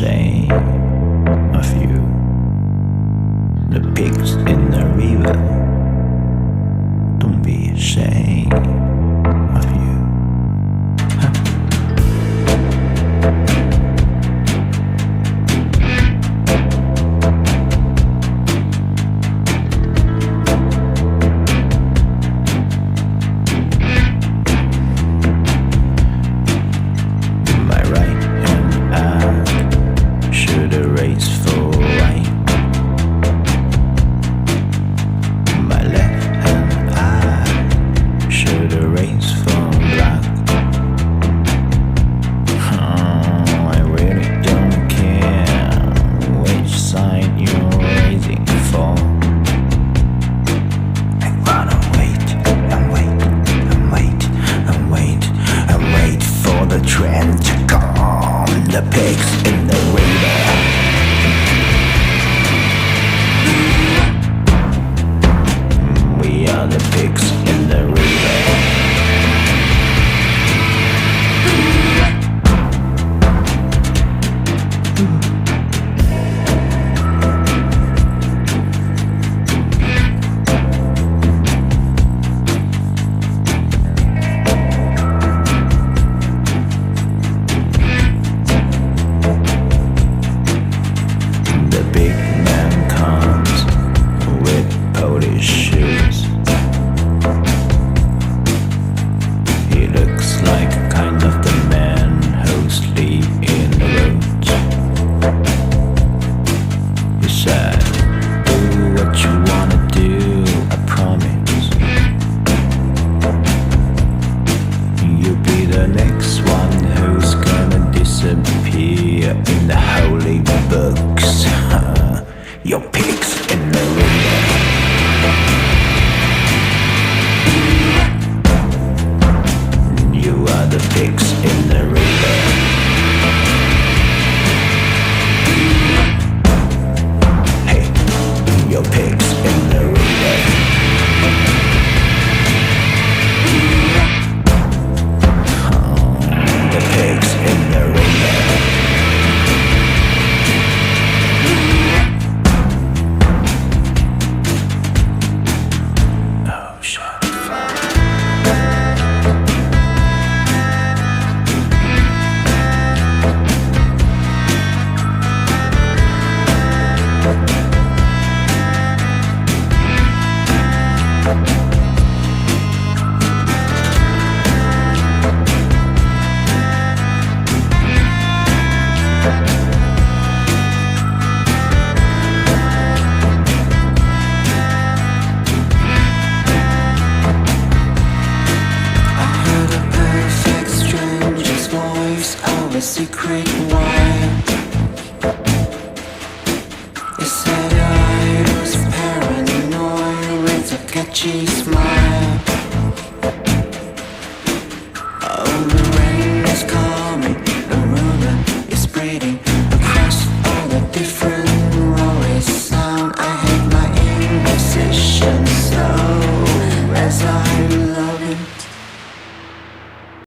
ashamed of you. The pigs in the river, don't be ashamed of you. My right hand I should erase for right. My left hand I should erase for black. Oh, I really don't care which side you're raising for. I wanna wait and wait and wait and wait and wait for the trend to come. The pigs in the river. We are the pigs in the river. The big man comes with Polish shoes. He looks like kind of the man who sleep in the road. He said, do what you wanna do, I promise. You'll be the next one who's gonna disappear in the holy books. Your pigs in the river. You are the pigs in the river. Hey, your pigs in the river. Oh, the pigs in the river. Oh, shut the fuck. A secret wire. It said I was paranoid with a catchy smile.